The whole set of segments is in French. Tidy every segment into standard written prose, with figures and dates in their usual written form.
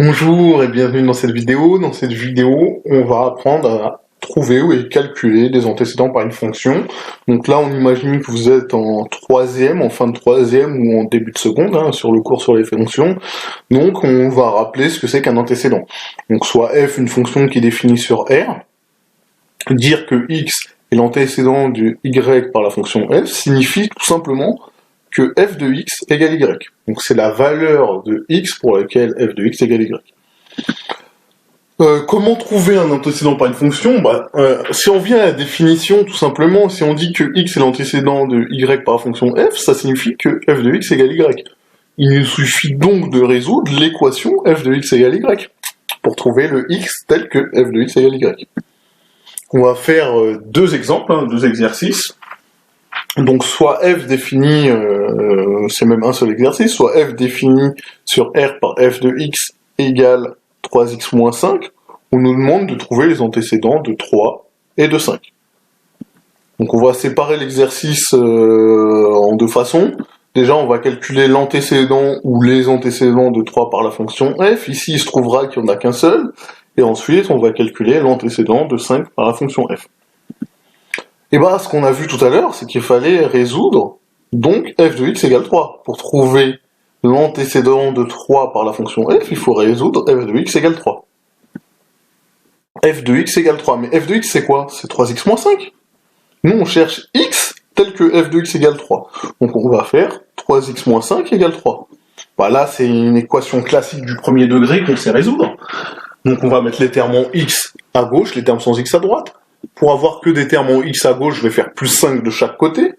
Bonjour et bienvenue dans cette vidéo. Dans cette vidéo, on va apprendre à trouver et calculer des antécédents par une fonction. Donc là, on imagine que vous êtes en troisième, en fin de troisième ou en début de seconde, sur le cours sur les fonctions. Donc on va rappeler ce que c'est qu'un antécédent. Donc soit f, une fonction qui est définie sur R, dire que x est l'antécédent de y par la fonction f, signifie tout simplement que f de x égale y. Donc c'est la valeur de x pour laquelle f de x égale y. Comment trouver un antécédent par une fonction? Si on vient à la définition, tout simplement, si on dit que x est l'antécédent de y par la fonction f, ça signifie que f de x égale y. Il nous suffit donc de résoudre l'équation f de x égale y pour trouver le x tel que f de x égale y. On va faire deux exemples, deux exercices. Donc soit f défini, c'est même un seul exercice, soit f défini sur R par f de x égale 3x moins 5, on nous demande de trouver les antécédents de 3 et de 5. Donc on va séparer l'exercice en deux façons. Déjà on va calculer l'antécédent ou les antécédents de 3 par la fonction f, ici il se trouvera qu'il n'y en a qu'un seul, et ensuite on va calculer l'antécédent de 5 par la fonction f. Et ce qu'on a vu tout à l'heure, c'est qu'il fallait résoudre donc f de x égale 3. Pour trouver l'antécédent de 3 par la fonction f, il faut résoudre f de x égale 3. f de x égale 3, mais f de x c'est quoi? C'est 3x moins 5. Nous on cherche x tel que f de x égale 3. Donc on va faire 3x moins 5 égale 3. Là c'est une équation classique du premier degré qu'on sait résoudre. Donc on va mettre les termes en x à gauche, les termes sans x à droite. Pour avoir que des termes en x à gauche, je vais faire plus 5 de chaque côté.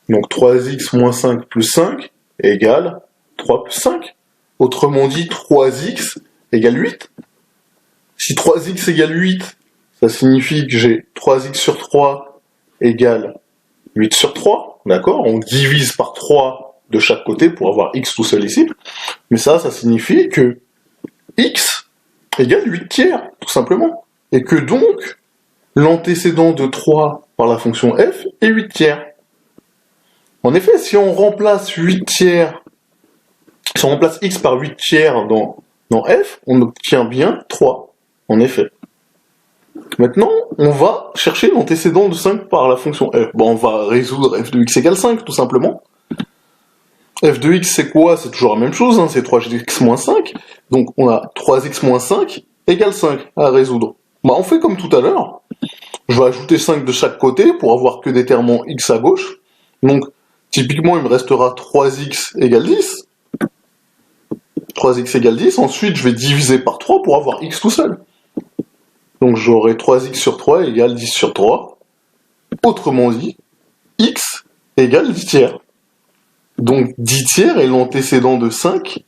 Donc 3x moins 5 plus 5 égale 3 plus 5. Autrement dit, 3x égale 8. Si 3x égale 8, ça signifie que j'ai 3x sur 3 égale 8 sur 3. D'accord? On divise par 3 de chaque côté pour avoir x tout seul ici. Mais ça signifie que x égale 8 tiers, tout simplement. Et que donc, l'antécédent de 3 par la fonction f est 8 tiers. En effet, si on remplace 8 tiers, si on remplace x par 8 tiers dans f, on obtient bien 3, en effet. Maintenant, on va chercher l'antécédent de 5 par la fonction f. On va résoudre f de x égale 5, tout simplement. f de x, c'est quoi? C'est toujours la même chose, c'est 3x moins 5. Donc, on a 3x moins 5 égale 5 à résoudre. On fait comme tout à l'heure. Je vais ajouter 5 de chaque côté pour avoir que des termes en x à gauche. Donc, typiquement, il me restera 3x égale 10. 3x égale 10. Ensuite, je vais diviser par 3 pour avoir x tout seul. Donc, j'aurai 3x sur 3 égale 10 sur 3. Autrement dit, x égale 10 tiers. Donc, 10 tiers est l'antécédent de 5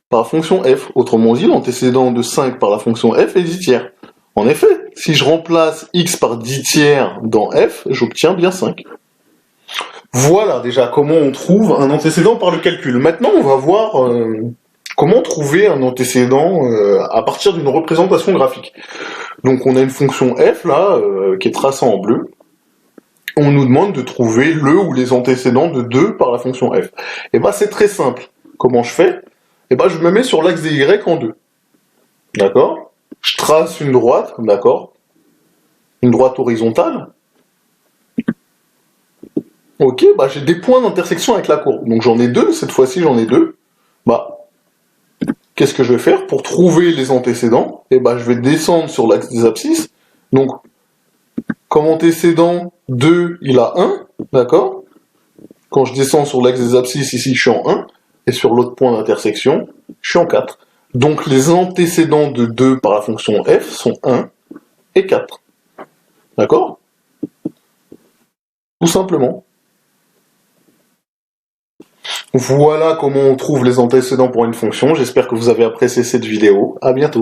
par la fonction f. Autrement dit, l'antécédent de 5 par la fonction f est 10 tiers. En effet, si je remplace x par 10 tiers dans f, j'obtiens bien 5. Voilà déjà comment on trouve un antécédent par le calcul. Maintenant, on va voir comment trouver un antécédent à partir d'une représentation graphique. Donc on a une fonction f là, qui est tracée en bleu. On nous demande de trouver le ou les antécédents de 2 par la fonction f. Et c'est très simple. Comment je fais? Je me mets sur l'axe des y en 2. D'accord? Je trace une droite, d'accord? Une droite horizontale. Ok, j'ai des points d'intersection avec la courbe. Donc j'en ai deux, cette fois-ci j'en ai deux. Qu'est-ce que je vais faire pour trouver les antécédents? Je vais descendre sur l'axe des abscisses. Donc, comme antécédent 2, il a 1, d'accord? Quand je descends sur l'axe des abscisses, ici je suis en 1. Et sur l'autre point d'intersection, je suis en 4. Donc les antécédents de 2 par la fonction f sont 1 et 4. D'accord? Tout simplement. Voilà comment on trouve les antécédents pour une fonction. J'espère que vous avez apprécié cette vidéo. À bientôt.